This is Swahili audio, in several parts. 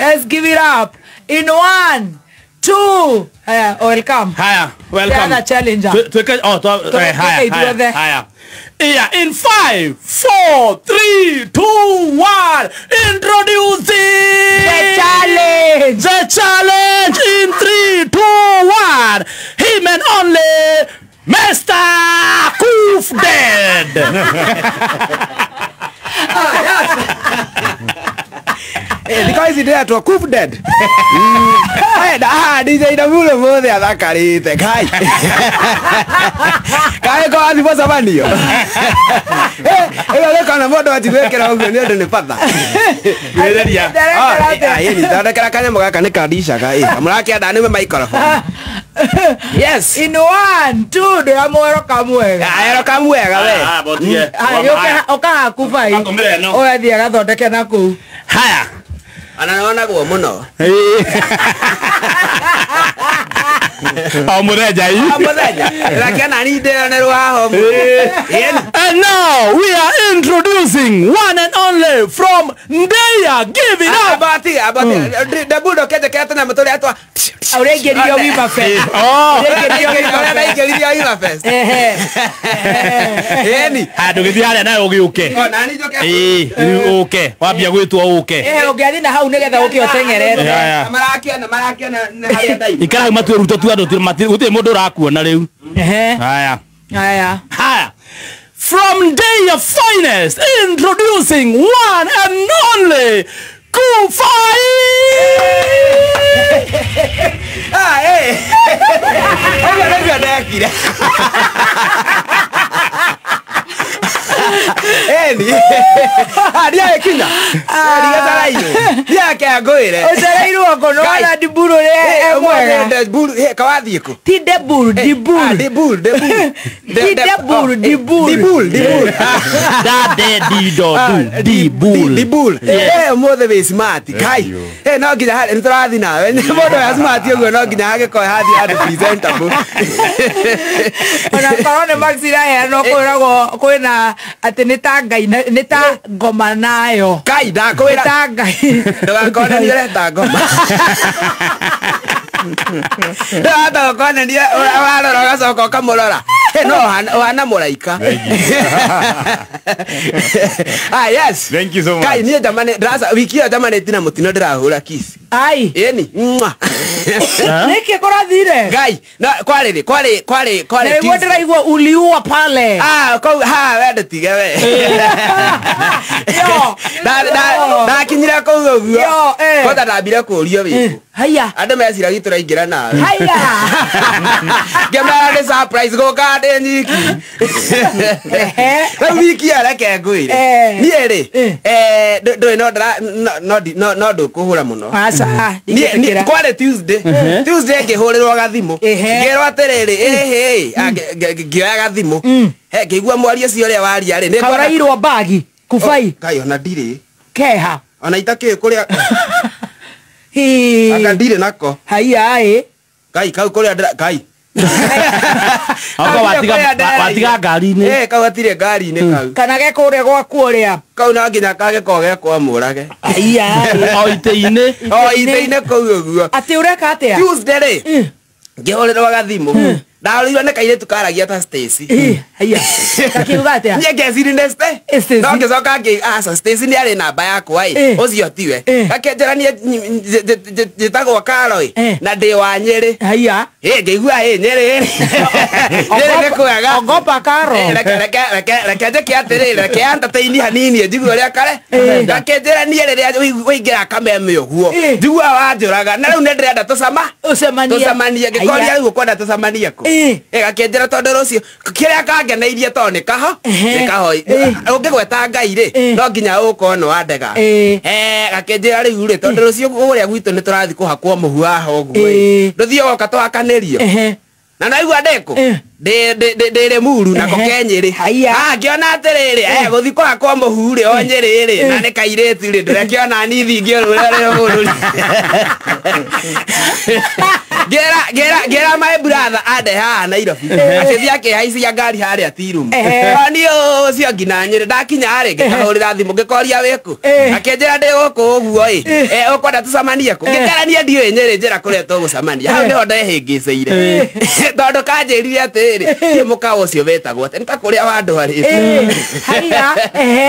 Let's give it up. In 1, 2. Welcome. Haya, welcome. The other challenger. Haya. Yeah, in 5, 4, 3, 2, 1. Introducing The challenge. The challenge in 3, 2, 1. Him and only Mr. Koof Dead. Because he did to Koof Dead. DJ Damule mo de adakarite kai. Kai ko ani bosa bandio. Ele kana modo atiwekera huko ndio nipata. Nderia. Ni dada kala kanya mga kana kadisha kai. Amuraki adani me microphone. Yes. In 1, 2, do amoro kamwega. Ayero kamwega we. Botie. Oka kufai. Oya dia gathondeke naku. Haya. Anaona guo muno. Amureja. Lakini ni de ne ruaho. And now we are introducing one and only from Ndeya. Give it up. Abati the bulldog kete kete na motore atwa. Auregerio Viva Fest. Oh. Auregerio Viva Fest. Eni. Ndugithiare na ugiuke. Nani joke. Okay. Wambia gwitwa uke. Ugiathi na hau nigetha uke otengerete. Marakia na haria dai. Ikara matu ruto tu andu guti mundu rakuona riu. Haya. From Ndeya finest, introducing one and only Kufai. Dia kina. Dia sarai. Dia ke agoire. Osarai ruoko no ala diburu re emwega. Diburu kawathi ku. Ti deburu, diburu. Diburu. Ti deburu, diburu. Diburu. Mothe we smart. Kai. No nginya hari niturathi nawe. Mundu ya smart uguo no nginya hage ko hathi adu presentable. Ona korone maxira ya no kwiragwo kwina ati nita ngoma nayo. Kai ndakwira. Nita ngai. Ndugakone ni reta ngoma. Ndata kone ni warora gacoka kamurora. No wana muraika. Yes. Thank you so much. Kai ni jamani drasa wiki ya jamani tina mutino ndirahura kiss. Ai. Eni. Niki korathire. Gai. Na kwale. Na wondera igwa uliua pale. Wende tige we. Yo. Da kinyira ko guo. Ko ndambire kurio wiku. Haya. Ande mesira gitu raingira nawe. Haya. Gemara ni surprise go kade nyiki. Na wiki ara ke ngwire. Ni eri. No do kuhura muno. Asa. Ni kwale Tuesday. Tuesday ngihurirwo gathimu. Ngirwo atiriri ngioya gathimu. Ngigua mwaria cio ria waria ri. Kaurairwo bagi. Kufai. Kai ona ndiri. Keha. Ona itake kuria. Aka ndire nako. Haya Kai kau kuria kai. Aka watiga ngari ni. Kau atire ngari ni kau. Kana ge kuria gwaku uria. Kau na nginya kage koge kwa murage. Haya. O ite-ine kau guo. Ati ureka atia? Tuesday ri. Ngihorirwo gathimu. Ndahorirwo ne kaire tukaragia ta Stacy. Haya. Kakiuga atia? Nye ngeciri nde Stacy. No ngicoka ngi asa Stacy ni ari namba yakwa i. Ucio tiwe. Gakenjerania njitagwo Karoi na ndi wa Nyeri. Haya. Ngigua Nyeri. Nyeri kwega. Ogopa Karo. Reke njeke atiri reke entertain hanini njigua ria kare. Gakenjerania riria wingira kameme uguo. Njigua wanjuraga na riu ndirenda tucemanie ngikoria riu kwenda tucemanie ku. Gakenjera tondu rucio kiria kangeneirie to ni kaho ungigweta Ngai ri no nginya ukona wandega gakenjera riu ri tondu rucio uria gwitu ni turathi kuhakwo muhu haho guo nduthio goka twakanirio na naigua ndeku ndire muru na kokenyiri ngiona atiriri guthi kuhakwo muhu ri o Nyeri ri na ni kairitu ri ndirekiona nithi ngiorure ri bururi Gera my brother ade ha Nairobi akithia akihaicia ngari haria tirum ani ucio ngina nyire ndakinya ari ngikahurira thimu ngikoria wiku akenjira ndi guku uguo ukwenda tucamanie ku ngikarania ndiwe nyiri njira kuria tugucamania hau niho ndehingiceire tondu kanjirire atiri muka ucio wetagwo ati nitakuria wandu arite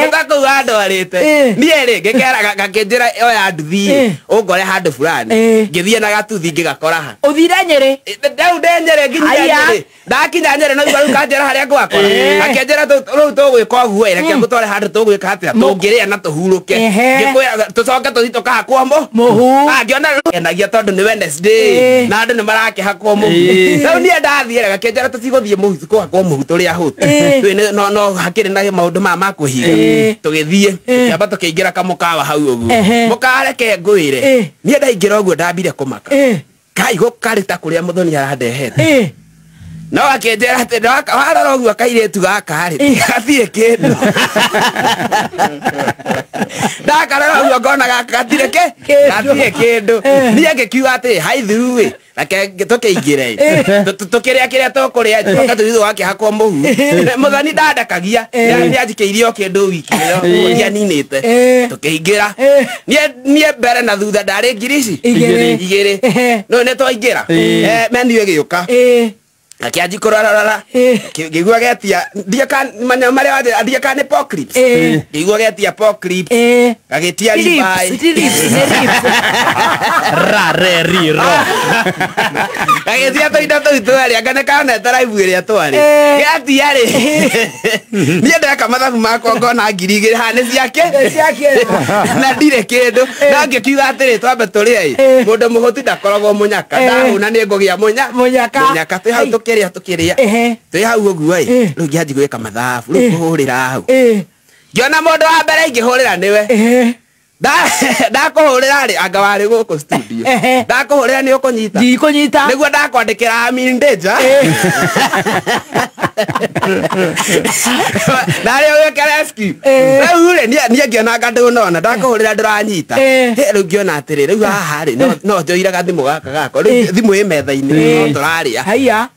nitaku wandu arite nie ri ngikera gakenjira oya nduthi ungore handu fulani ngithie na gatuthi ngigakora ha uthire Nyeri ndau ndenyere nginya Nyeri ndakinya Nyeri no ibaru kanjira haria gwakora akenjira ru tugwika uguo reke ngutware handu tugwika atia tungiria na tuhuruke ngikuya tucoke tuthi tukahakwo muhu ngiona endagia tondu ni Wednesday na andu ni marakihakwo muhu riu nie ndathiire gakenjira tutigũthie muhu kuhakwo muhu turia hutu no hakiri na maundu ma kuhiga tugithie yamba tukiingira kamukawa hau uguo mukareke ngwire nie ndaingira uguo ndambire kumaka kai gukarita kuria muthoni arandehete no akenjera ati warora uguo kairetu gaka ri gathire kindu ndakarora uguo ngona gaka gathire kindu nie ngikiuga ati haithuwe reke tukiingire tukiria kiria tukuria tuka tuthiu wake hakwo muhu muthoni ndandakagia ni anjikiirio kindu wiki yo ninite tukiingira nie mbere na thutha ndari ngirici igiri no ne twaingira menu giuka akiaji korara ngigua getia ndiaka manya mari wa ndiaka ne poclips ngigua getia poclips gagetia libai rare riro gagetia to ari agane kana drive ire atwari getia ri nie ndaka mathabu makwa ngona ngirigire hane ciake na ndire kindu na ngikiuga atiri twambe turi ai mundu muhuti ndakoragwo munyaka ndahuna ni ngugia munyaka tu hau tukiria twi hau uguo riu ngianji gwika mathabu riu kuhurira hau ngiona mundu wa mbere ngihurira niwe ndakuhurira ri anga wari guku studio ndakuhurira ni ukunyita ndikunyita niguo ndakwandikira amin danger nari uge rescue riu ri nie ngiona ngandu nona ndakuhurira nduranyita riu ngiona atiri riu haha ri no njoire gathimu gaka gako riu thimu i metha-ini no turaria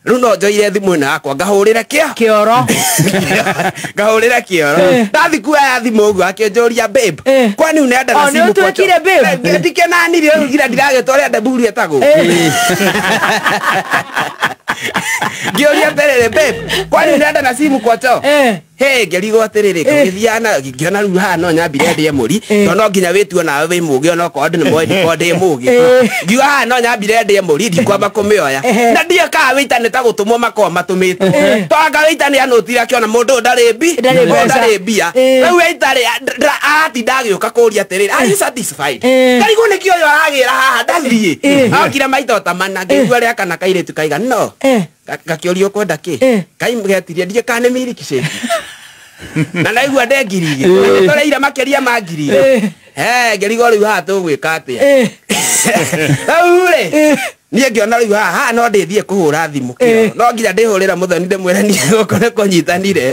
riu no njoire thimu ino yakwa ngahurira kioro ngahurira kioro ndathi kuoya thimu uguo akinjuria babe kwani unenda na simu kwa twekire babe ndike nani rio gira ndiragetoria ndeburi etago ngioria terere babe kwani unenda na simu kwa cho ngerigo atiriri ngithiana ngiona riu haha no nyambire ndie muri to no nginya wituo nawe wi mugi ona ko ndi mo ndi mugi ngiuga haha no nyambire ndie muri ndikwamba kumioya na ndie ka witane ta gutumwo makwa matumite to anga witane anotira kiona mundu ndari mbia riu witare ati ndagiuka kuria atiriri are you satisfied karigo ni kio yo agira haha ndathie akira maito tamana ngigua ria kana kairetu kaiga no gakiorio kwenda ki kai mgetirie ndie kane miliki shake na naigua ndengirige toreira makeria mangirige ngerigo riu haha tugwika atia aure nie ngiona riu haha no ndithie kuhura thimu kio no nginya ndihurira muthoni ndimwire nie gukore kunyitanire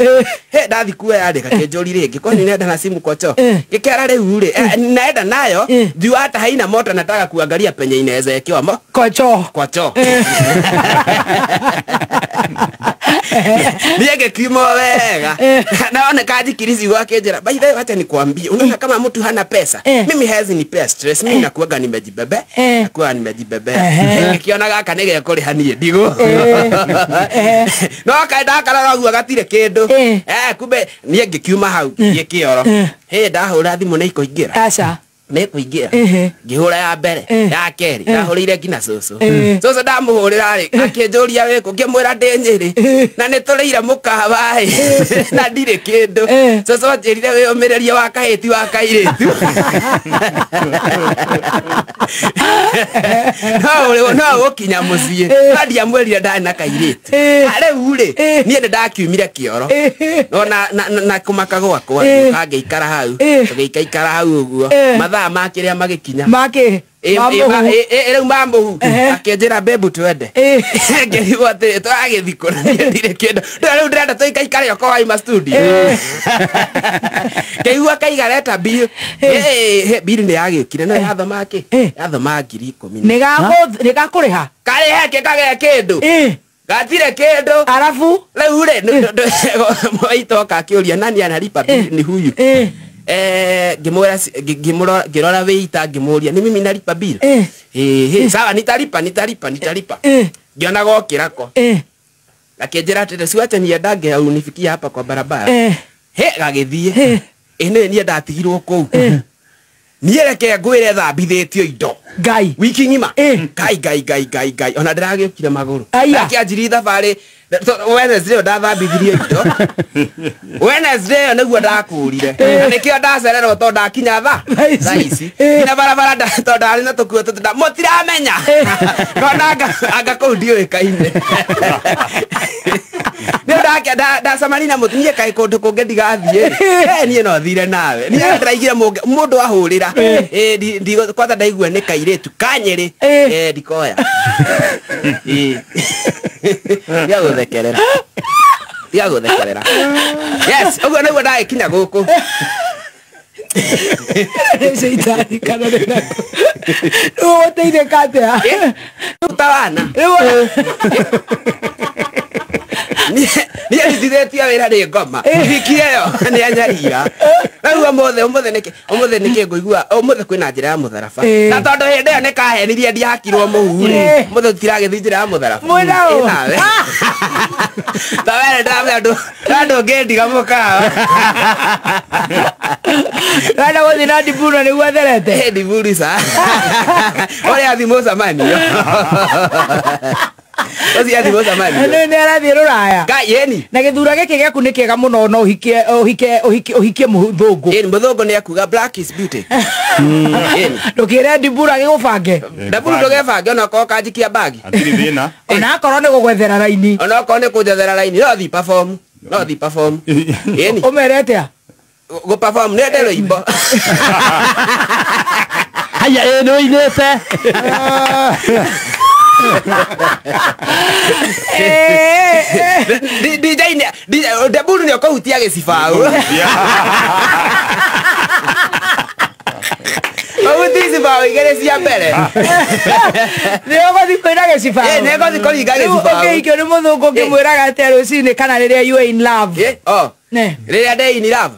ndathi kuoya ri gakenjuri ringi kwani nenda na simu kocho gikera riu ri naenda nayo ndiu hata haina moto nataka kuangalia penye inaweza ekiwa mo kocho niege kimo wega naona kaji kirisi wake jera by the way acha nikwambie unaona kama mtu hana pesa mimi hazi ni pesa stress mimi nakuaga nimejibebe nakuwa nimejibebe kiona gaka nige kuri hanie ndigo no kaida kala ruga gatire kindu kumbe niege kiuma hau gikioro ndahura thimu na ikoingira acha nikuingira ngihura ya mbere ya keri ndahurire ngina cucu ndamuhurira ri akinjuria wiku ngimwira ndi Nyeri na nitureire mukawa na ndire kindu cucu anjirire wiyumirerie wa kahiti wa kairitu no ukinya mucii ndiamwirire ndari na kairitu riu ri nie ndakiumire kioro no na kumaka gwakwa kangeikara hau tugiikaikara hau uguo mathaa makiria magikinya Rĩu mambo akĩnjĩra bebu twende ngĩrigwo atĩ tũragĩthikũ na ndire kĩndũ rĩu ndĩrenda tũikaikare oko waima studio kĩigua kaigareta bill bill nĩ yagĩũkire no yathoma kĩ yathoma 10,000 nĩgakũrĩha karĩhe kĩkagĩa kĩndũ gatire kĩndũ arabu rĩu mwaitoka akĩũria nani analipa bill ni huyu ngĩrora wĩita ngĩmũria ni mimi nalipa bill sawa nitalipa ngĩona gokĩra ko akĩnjĩra atĩ siwache niendange au nifikia hapa kwa barabara gagĩthiĩ nĩ niĩ ndatigirwo kũu niĩ reke ngwĩre thambithĩtio indo ngai wiki ng'ima ngai ona ndĩragĩũkire magũrũ akĩanjirie thabarĩ Wednesday ndathambithirie indo Wednesday nĩguo ndakũrire nĩkĩo ndacererwo tondũ ndakinya thaa ici na barabara tondũ ndarĩ na tũkuo tũtũ mũtiramenya kona anga kũu ndiũĩkaine ndacemania na mũtumia kaĩ kũndũ kũngĩ ndigathiĩ niĩ no thire nawe niĩ ndĩraigire mũndũ ahũrĩra kwanza ndaigua nĩ kairĩtu kanyĩrĩ ndikoya ndiagũthekerera yes ũguo nĩguo ndagĩkinya gũkũ Seitani kana nako. Wote ile kate ha. Utawana. Ni aliziretia wera ni ngoma. Ikieyo ni anyarira. Rau omothe nike ngoigua omothe kwina njira ya mutharafa. Na tondu hindi yo nikahenirie ndiakirwo muhure. Mothe tiragithijira ya mutharafa. Mwendao. Tawere ndamwe ngendiga mukawa. Rada wothi na diburu ni gwetherete. Diburu sa. Ore athimo samani yo. Ozi athimo samani. Ne arathi ruraya. Ka yeni. Na githura giki giaku ni kiega muno no uhike muthungu. Yeni muthungu ni akuga black is beauty. Yeni. Ndukire diburu agigubange. Diburu ndugebange ona ko kanjikia bagi. Atiri thina. Ona akorwo ni gugwethera raini. Ona ko ni kujethera raini no thi perform. No thi perform. Yeni. Umerete a? Go perform ne ndero imbo. Haya no inete. DJ Deburu ni okuhutia gicibau. Okuhutia gicibau igere cia mbere. Nio gothi kwira gicibau. Ne gothi kũringa gicibau. Okay, ikio ni muthungu ngimwiraga ate rucini kana riria you in love. Ne. Riria ndĩ in love.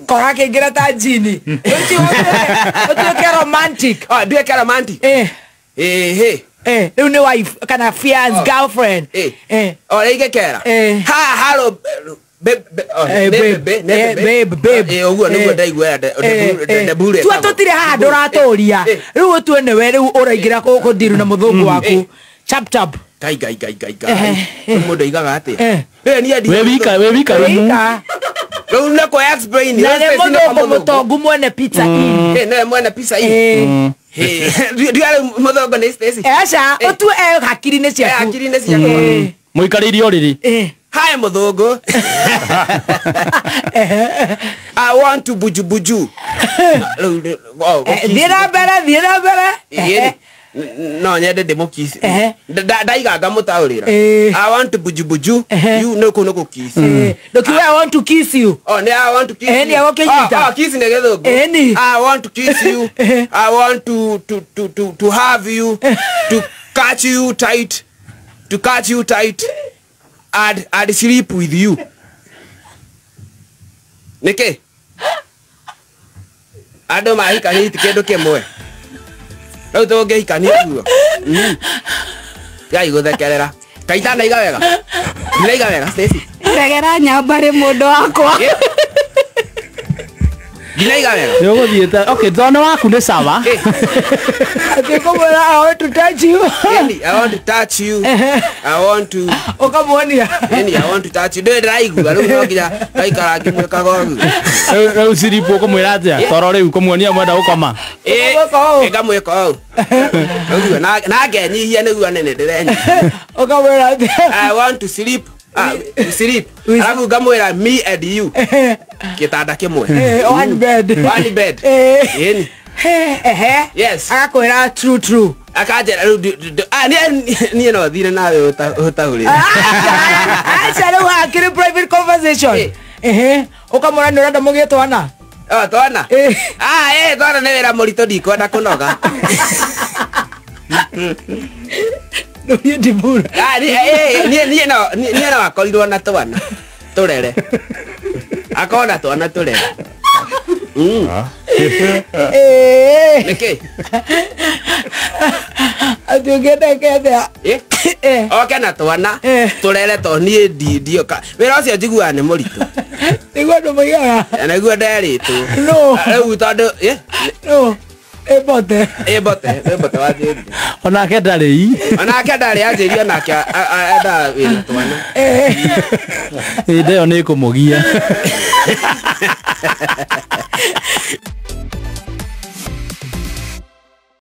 Kora kingira ta jini. Utuke romantic. Nduĩke romantic. Riu ni wife kana fiance girlfriend. Ora igekera. Hello babe. Oguo nĩguo ndaigua Deburu. Tua tutire haha ndũratũria. Riu ũtue nĩ we riu ũraingĩra kũndiru na mũthũngũ waku. Chap chap. Gai. Mũndũ aigaga atĩa? We wika. Riu nako explain. Na mũthũngũ mũtongu mwene pizza inn. Ne mwene pizza inn. Ndiale mũthũngũ nĩ Stacy. Aca ũtue hakiri-inĩ ciaku. Hakiri-inĩ ciaku. Mũikarĩirie ũrĩrĩ. Hi mũthũngũ. I want to buju. Thiĩ na mbere. No nyende ndĩmũkiss. Ndaiganga mũtaũrĩra. I want to buju. You no kuno kiss. Look, I want to kiss you. Oh, no, I want to kiss you. Kiss nĩ gĩthũngũ. I want to kiss you. I want to have you, to catch you tight. I'd sleep with you. Nike. Ando mahikania kĩndũ kĩmwe. Rĩu tũngĩhikania guo. Gai gũthekerera. Kaita ndaiga wega. Ndaiga wega Stacy. Regera nyambare mũndũ wakwa. Ndaiga wega. Nĩũgũthiĩte. Okay, thona waku nĩ sawa. Akikomora I want to touch you. I want to touch you. I want to. Ukamuonia. I want to touch you. Ndĩraigua rĩu no nginya gaikara ngĩmwĩkaga ũguo. Rĩu siripu ũkũmwĩra atĩa? Toro rĩu kũmuonia mwenda gũkoma. Ngamwĩka ũũ. Ũguo na ngenyihia nĩguo nene ndĩrenya. Ukamwĩra atĩa? I want to sleep. Sleep. Alafu ngamwĩra me and you. Kitanda kĩmwe. One bed. Yeni. Yes. Agakwira true. Akajera ni no thire nawe utahuri. Acha leo akire private conversation. Ukamura ni urenda mugie twana. Twana. Twana ne wera murito ndiko na kunoga. No ni ndibura. Ni no akorirwo na twana. Turere. Akona twana turere. Niki. Atugenda kenda. Okay na twana. Turere to ni ndio ka. Wera ucio njigua ni murito. Niguo ndo muigaga. Niguo nderitu. No. Riu tondu no. Ebote wajiri. Onake ndari. Onake ndari anjiria nake enda wina twana. Ndio ni kumugia.